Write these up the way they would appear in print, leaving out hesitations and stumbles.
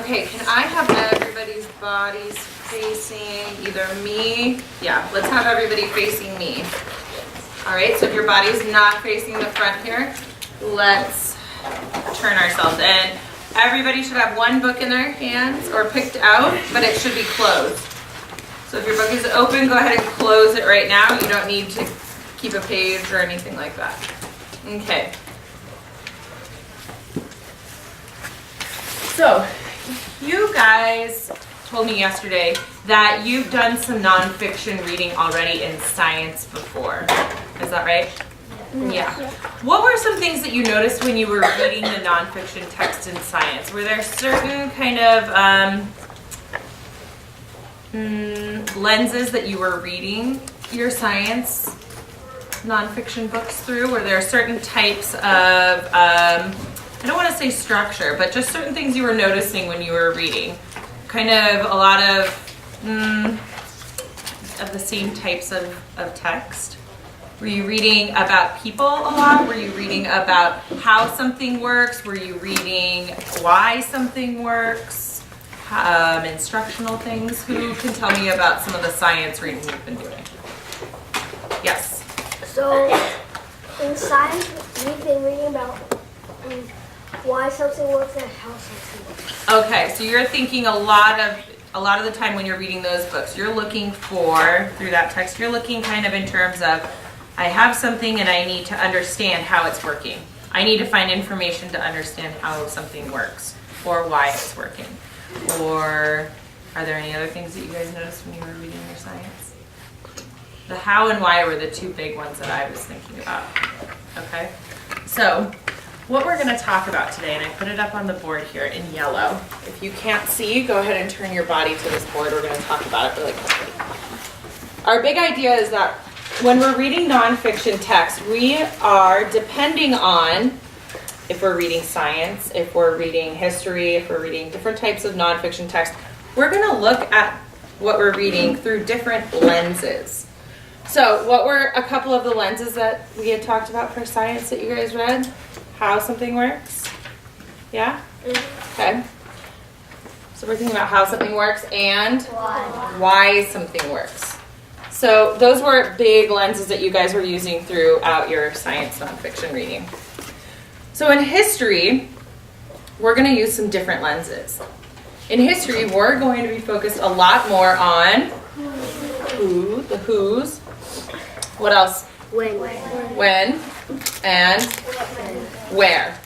Okay, can I have everybody's bodies facing either me? Yeah, let's have everybody facing me. All right, so if your body's not facing the front here, let's turn ourselves in. Everybody should have one book in their hands or picked out, but it should be closed. So if your book is open, go ahead and close it right now. You don't need to keep a page or anything like that. Okay. So, you guys told me yesterday that you've done some nonfiction reading already in science before. Is that right? Yeah. What were some things that you noticed when you were reading the nonfiction text in science? Were there certain kind of lenses that you were reading your science nonfiction books through? Were there certain types of, I don't want to say structure, but just certain things you were noticing when you were reading? Kind of a lot of the same types of text? Were you reading about people a lot? Were you reading about how something works? Were you reading why something works? Instructional things? Who can tell me about some of the science reading you've been doing? Yes? So, in science, we've been reading about why something works and how something works. Okay, so you're thinking a lot of the time when you're reading those books, you're looking for, through that text, you're looking kind of in terms of, I have something and I need to understand how it's working. I need to find information to understand how something works or why it's working. Or are there any other things that you guys noticed when you were reading your science? The how and why were the two big ones that I was thinking about. Okay, so what we're going to talk about today, and I put it up on the board here in yellow. If you can't see, go ahead and turn your body to this board. We're going to talk about it really quickly. Our big idea is that when we're reading nonfiction text, we are depending on, if we're reading science, if we're reading history, if we're reading different types of nonfiction text, we're going to look at what we're reading through different lenses. So what were a couple of the lenses that we had talked about for science that you guys read? How something works? Yeah? Okay. So we're thinking about how something works and why something works. So those were big lenses that you guys were using throughout your science nonfiction reading. So in history, we're going to use some different lenses. In history, we're going to be focused a lot more on who, the who's, what else? When, and where.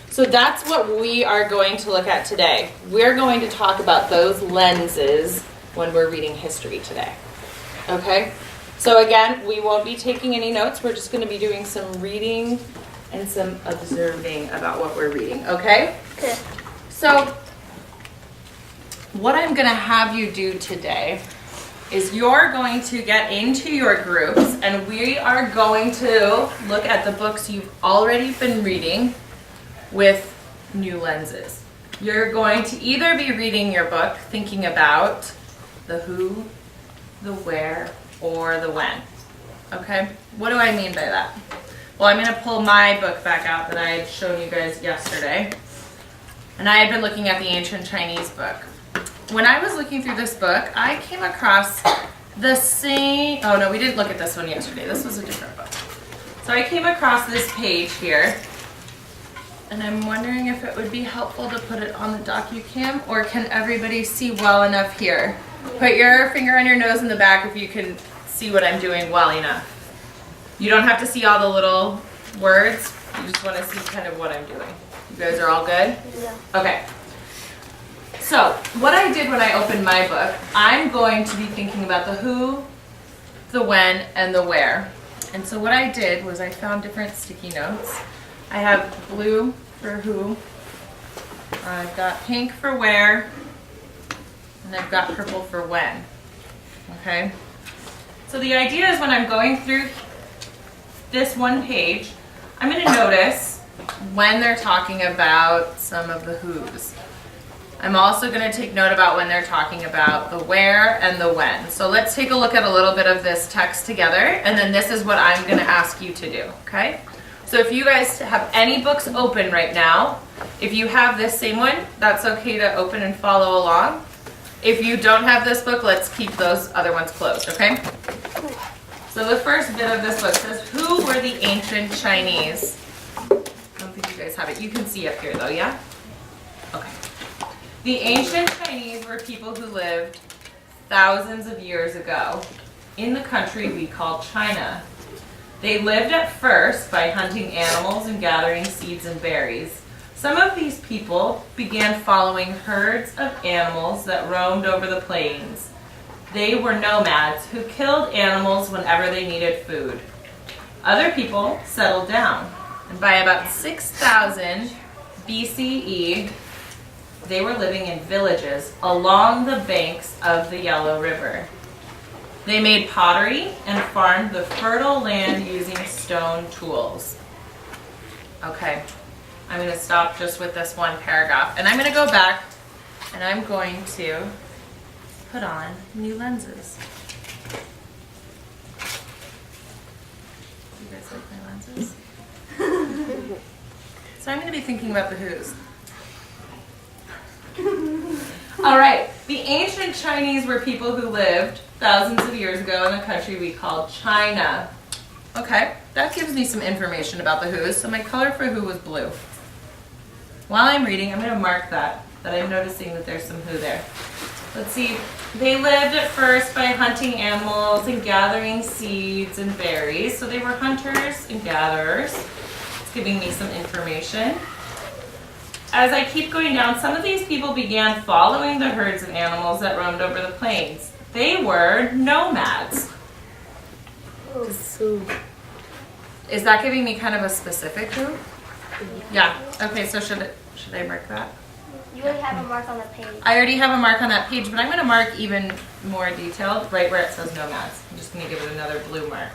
So that's what we are going to look at today. We're going to talk about those lenses when we're reading history today. Okay? So again, we won't be taking any notes. We're just going to be doing some reading and some observing about what we're reading. Okay? Okay. So what I'm going to have you do today is you're going to get into your groups and we are going to look at the books you've already been reading with new lenses. You're going to either be reading your book thinking about the who, the where, or the when. Okay? What do I mean by that? Well, I'm going to pull my book back out that I had shown you guys yesterday. And I had been looking at the Ancient Chinese book. When I was looking through this book, I came across the same, oh no, we didn't look at this one yesterday. This was a different book. So I came across this page here, and I'm wondering if it would be helpful to put it on the DocuCam, or can everybody see well enough here? Put your finger on your nose in the back if you can see what I'm doing well enough. You don't have to see all the little words. You just want to see kind of what I'm doing. You guys are all good? Yeah. Okay. So, what I did when I opened my book, I'm going to be thinking about the who, the when, and the where. And so what I did was I found different sticky notes. I have blue for who, I've got pink for where, and I've got purple for when. Okay? So the idea is when I'm going through this one page, I'm going to notice when they're talking about some of the who's. I'm also going to take note about when they're talking about the where and the when. So let's take a look at a little bit of this text together, and then this is what I'm going to ask you to do, okay? So if you guys have any books open right now, if you have this same one, that's okay to open and follow along. If you don't have this book, let's keep those other ones closed, okay? So the first bit of this book says, who were the ancient Chinese? I don't think you guys have it. You can see up here though, yeah? Okay. The ancient Chinese were people who lived thousands of years ago in the country we call China. They lived at first by hunting animals and gathering seeds and berries. Some of these people began following herds of animals that roamed over the plains. They were nomads who killed animals whenever they needed food. Other people settled down, and by about 6,000 BCE, they were living in villages along the banks of the Yellow River. They made pottery and farmed the fertile land using stone tools. Okay, I'm going to stop just with this one paragraph. And I'm going to go back and I'm going to put on new lenses. You guys like my lenses? So I'm going to be thinking about the who's. All right, the ancient Chinese were people who lived thousands of years ago in the country we call China. Okay, that gives me some information about the who's. So my color for who was blue. While I'm reading, I'm going to mark that I'm noticing that there's some who there. Let's see. They lived at first by hunting animals and gathering seeds and berries. So they were hunters and gatherers. It's giving me some information. As I keep going down, some of these people began following the herds of animals that roamed over the plains. They were nomads. Is that giving me kind of a specific who? Yeah. Okay, so should I mark that? You already have a mark on the page. I already have a mark on that page, but I'm going to mark even more detailed right where it says nomads. I'm just going to give it another blue mark.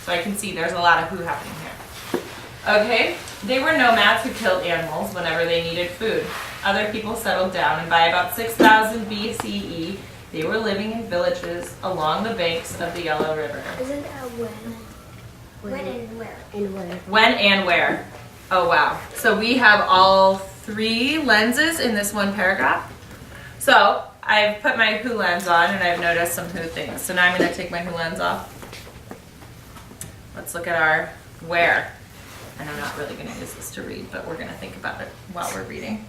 So I can see there's a lot of who happening here. Okay, they were nomads who killed animals whenever they needed food. Other people settled down, and by about 6,000 BCE, they were living in villages along the banks of the Yellow River. Isn't that when? When and where? And where? When and where? Oh, wow. So we have all 3 lenses in this one paragraph. So I've put my who lens on, and I've noticed some who things. So now I'm going to take my who lens off. Let's look at our where. And I'm not really going to use this to read, but we're going to think about it while we're reading.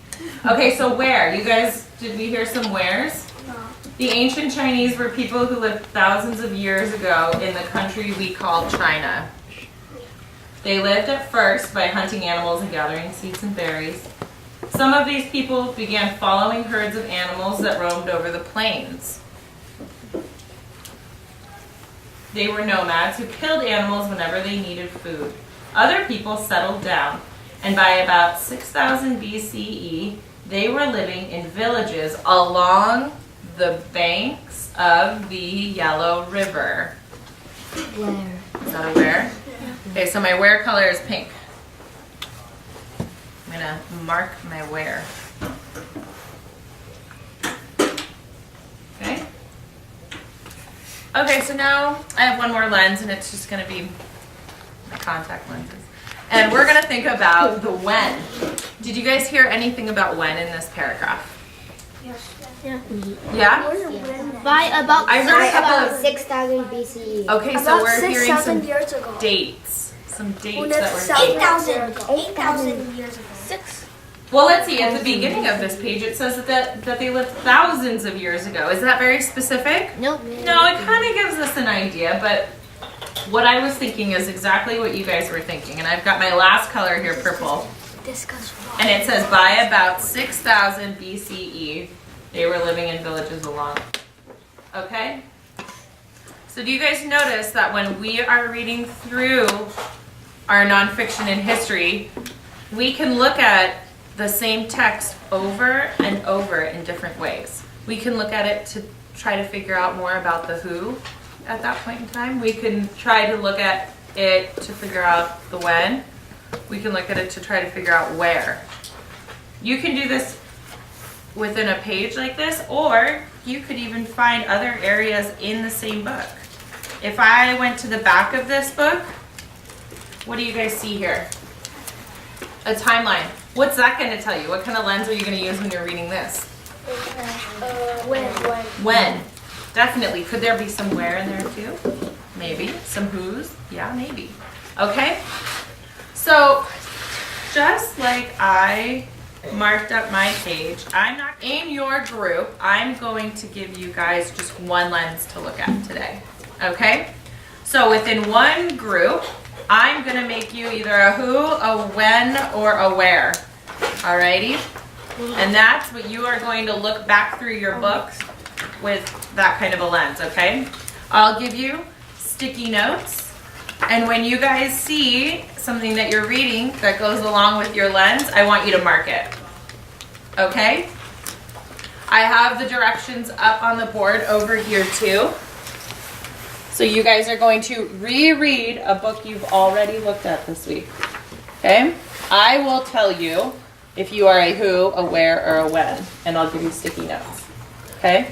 Okay, so where? You guys, did we hear some wheres? No. The ancient Chinese were people who lived thousands of years ago in the country we call China. They lived at first by hunting animals and gathering seeds and berries. Some of these people began following herds of animals that roamed over the plains. They were nomads who killed animals whenever they needed food. Other people settled down, and by about 6,000 BCE, they were living in villages along the banks of the Yellow River. Where? Is that a where? Okay, so my where color is pink. I'm gonna mark my where. Okay. Okay, so now I have one more lens, and it's just gonna be my contact lenses. And we're gonna think about the when. Did you guys hear anything about when in this paragraph? Yeah. Yeah? By about I heard a couple of 6,000 BCE. Okay, so About we're hearing 6,000 some years ago. dates. Some dates Well, that that's were 8,000 years ago. 6. Well, let's see. At the beginning of this page, it says that they lived thousands of years ago. Is that very specific? Nope. No, it kind of gives us an idea, but what I was thinking is exactly what you guys were thinking. And I've got my last color here, purple. Discuss And it says by about 6,000 BCE, they were living in villages along. Okay? So do you guys notice that when we are reading through our nonfiction and history, we can look at the same text over and over in different ways. We can look at it to try to figure out more about the who at that point in time. We can try to look at it to figure out the when. We can look at it to try to figure out where. You can do this within a page like this, or you could even find other areas in the same book. If I went to the back of this book, What do you guys see here? A timeline. What's that going to tell you? What kind of lens are you going to use when you're reading this? When. Definitely. Could there be some where in there too? Maybe. Some who's? Yeah, maybe. Okay. So, just like I marked up my page, in your group, I'm going to give you guys just one lens to look at today. Okay? So within one group, I'm gonna make you either a who, a when, or a where. Alrighty? And that's what you are going to look back through your books with that kind of a lens, okay? I'll give you sticky notes, and when you guys see something that you're reading that goes along with your lens, I want you to mark it. Okay? I have the directions up on the board over here too. So you guys are going to reread a book you've already looked at this week. Okay? I will tell you if you are a who, a where, or a when, and I'll give you sticky notes. Okay?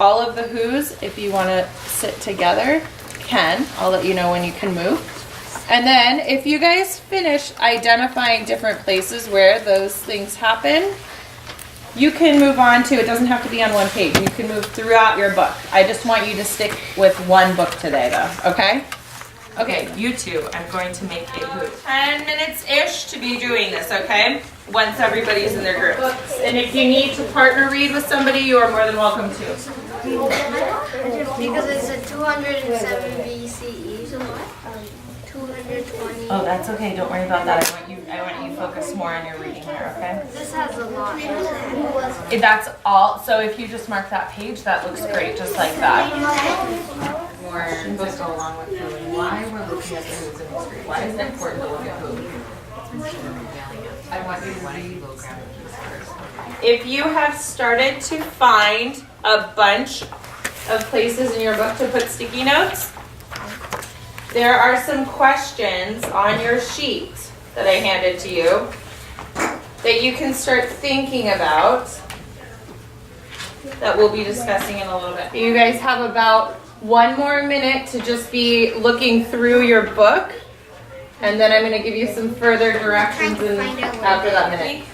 All of the who's, if you want to sit together, can. I'll let you know when you can move. And then if you guys finish identifying different places where those things happen, you can move on to, it doesn't have to be on one page. You can move throughout your book. I just want you to stick with one book today though, okay? Okay, you two, I'm going to make a who. 10 minutes-ish to be doing this, okay? Once everybody's in their groups. And if you need to partner read with somebody, you are more than welcome to. Because it's a 207 BCE, so 220. Oh, that's okay. Don't worry about that. I want you to focus more on your reading here, okay? This has a lot. That's all. So if you just mark that page, that looks great, just like that. More books go along with who and why we're looking at the who's in history. Why is it important to look at who? I want you to read. If you have started to find a bunch of places in your book to put sticky notes, there are some questions on your sheet that I handed to you that you can start thinking about that we'll be discussing in a little bit. You guys have about 1 more minute to just be looking through your book, and then I'm going to give you some further directions after that minute.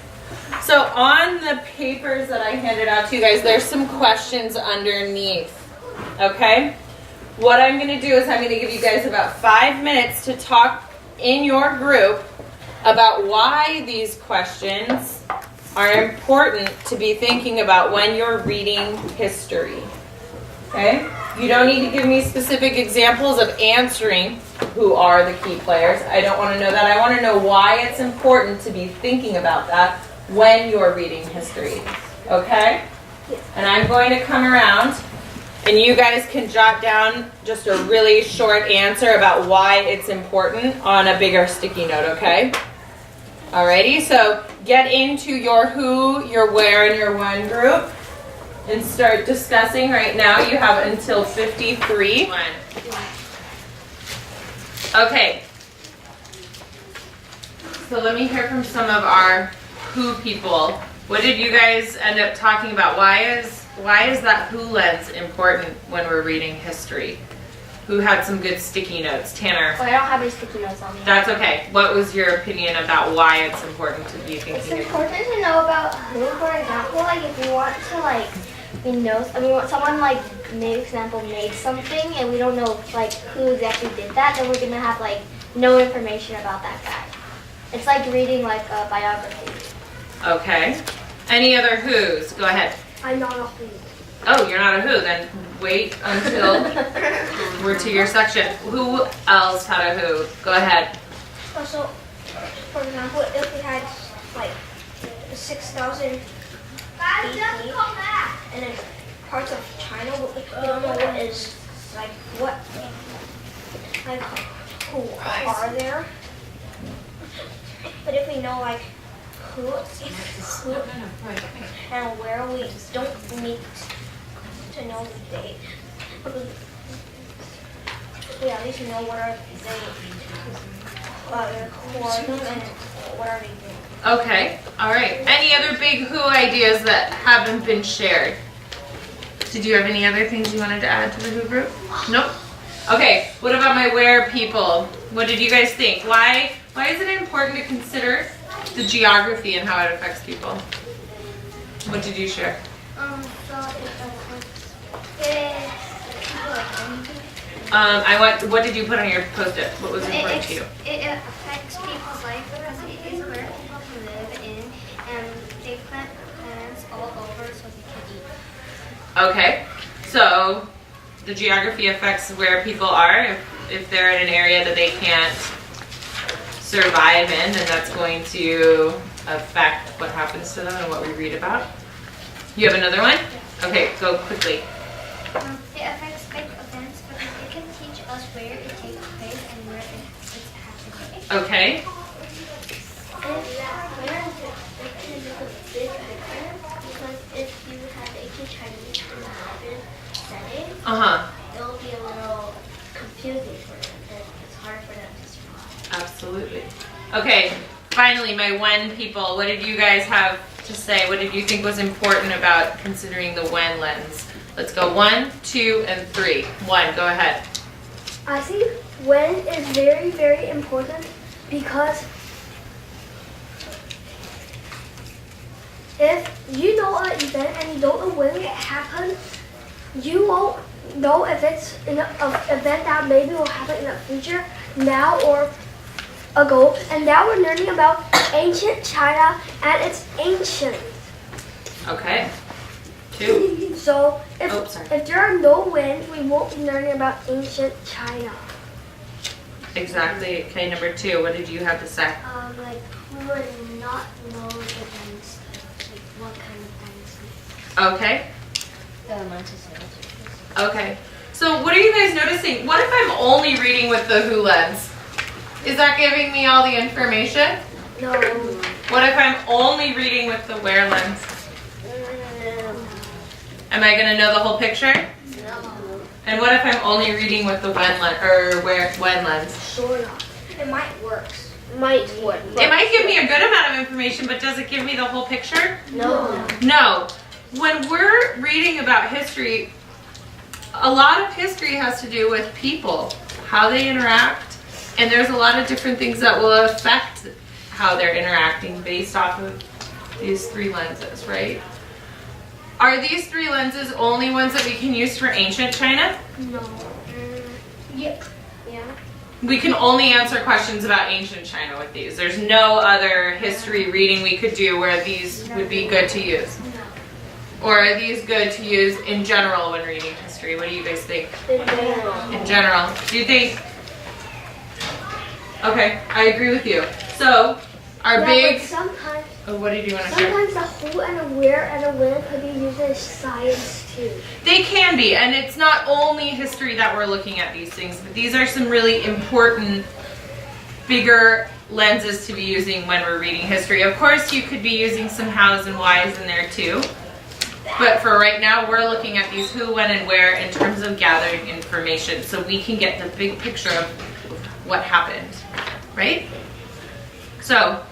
So on the papers that I handed out to you guys, there's some questions underneath, okay? What I'm going to do is I'm going to give you guys about 5 minutes to talk in your group about why these questions are important to be thinking about when you're reading history, okay? You don't need to give me specific examples of answering who are the key players. I don't want to know that. I want to know why it's important to be thinking about that when you're reading history, okay? And I'm going to come around, and you guys can jot down just a really short answer about why it's important on a bigger sticky note, okay? Alrighty, so get into your who, your where, and your when group and start discussing. Right now you have until 53. Okay. So let me hear from some of our who people. What did you guys end up talking about? Why is that who lens important when we're reading history? Who had some good sticky notes? Tanner. Well, I don't have any sticky notes on me. That's okay. What was your opinion about why it's important to be thinking? It's important to know about who, for example, like if you want to like, we know, I mean, someone like, made example, made something and we don't know like who exactly did that, then we're gonna have like no information about that guy. It's like reading like a biography. Okay. Any other who's? Go ahead. I'm not a who. Oh, you're not a who. Then wait until we're to your section. Who else had a who? Go ahead. So, for example, if we had like 6,000 and then parts of China, we don't know what is like what like who are there. But if we know like who and where, we don't need to know the date. We at least know what are they who are them and what are they doing. Okay. All right. Any other big who ideas that haven't been shared? Did you have any other things you wanted to add to the who group? Nope. Okay, what about my where people? What did you guys think? Why is it important to consider the geography and how it affects people? What did you share? So people What did you put on your post-it? What was important to you? It affects people's life because it is where people can live in, and they plant plants all over so they can eat. Okay, so the geography affects where people are. If they're in an area that they can't survive in, then that's going to affect what happens to them and what we read about. You have another one? Okay, go quickly. It affects big events because it can teach us where it takes place and where it's happening. Okay. Because if you have ancient Chinese in a modern setting, Uh-huh. it'll be a little confusing for them, and it's hard for them to survive. Absolutely. Okay, finally, my when people. What did you guys have to say? What did you think was important about considering the when lens? Let's go 1, 2, and 3. 1, go ahead. I think when is very, very important because if you know an event and you don't know when it happened, you won't know if it's an event that maybe will happen in the future, now or ago. And now we're learning about ancient China and it's ancient. Okay. 2. So Oh, sorry. if there are no winds, we won't be learning about ancient China. Exactly. Okay, number 2. What did you have to say? Like we would not know events, like what kind of dynasty. Okay. Okay. So what are you guys noticing? What if I'm only reading with the who lens? Is that giving me all the information? No. What if I'm only reading with the where lens? Am I going to know the whole picture? And what if I'm only reading with the when lens? Sort of. It might work. Might work. It might give me a good amount of information, but does it give me the whole picture? No. No. When we're reading about history, a lot of history has to do with people, how they interact, and there's a lot of different things that will affect how they're interacting based off of these 3 lenses, right? Are these 3 lenses only ones that we can use for ancient China? No. Yeah. We can only answer questions about ancient China with these. There's no other history reading we could do where these would be good to use. Or are these good to use in general when reading history? What do you guys think? In general. In general. Do you think? Okay, I agree with you. So, our Yeah, big. but sometimes, Oh, what did you want to share? sometimes the who and the where and the when could be used in science too. They can be, and it's not only history that we're looking at these things, but these are some really important, bigger lenses to be using when we're reading history. Of course, you could be using some hows and whys in there too. But for right now, we're looking at these who, when, and where in terms of gathering information so we can get the big picture of what happened, right? So,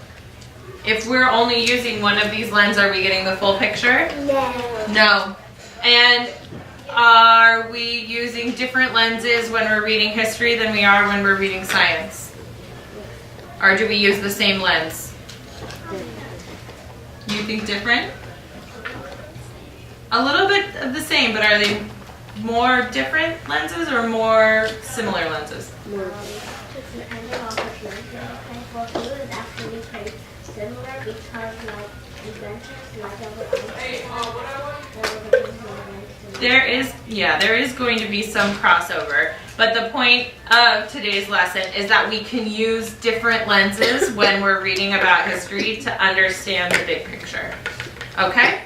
if we're only using one of these lenses, are we getting the full picture? No. No. And are we using different lenses when we're reading history than we are when we're reading science? Or do we use the same lens? You think different? A little bit of the same, but are they more different lenses or more similar lenses? Depending on what you're for who is actually pretty similar because like inventors like There is going to be some crossover, but the point of today's lesson is that we can use different lenses when we're reading about history to understand the big picture. Okay?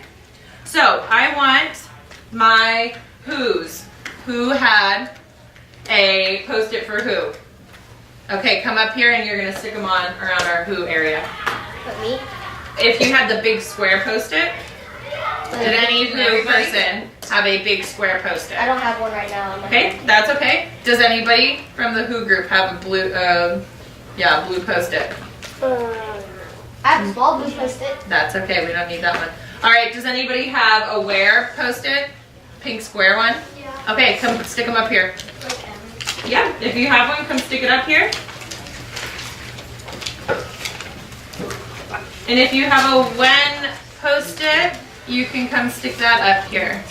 So, I want my who's. Who had a post-it for who? Okay, come up here and you're going to stick them on around our who area. But me? If you had the big square post-it, did any who person have a big square post-it? I don't have one right now. Okay, that's okay. Does anybody from the who group have a blue, blue post-it? I have a small blue post-it. That's okay, we don't need that one. All right, does anybody have a where post-it? Pink square one? Yeah. Okay, come stick them up here. Yeah, if you have one, come stick it up here. And if you have a when Post-it, you can come stick that up here.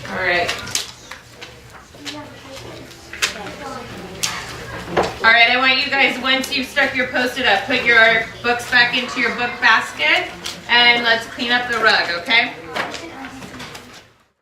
All right. All right, I want you guys, once you've stuck your Post-it up, put your books back into your book basket and let's clean up the rug, okay?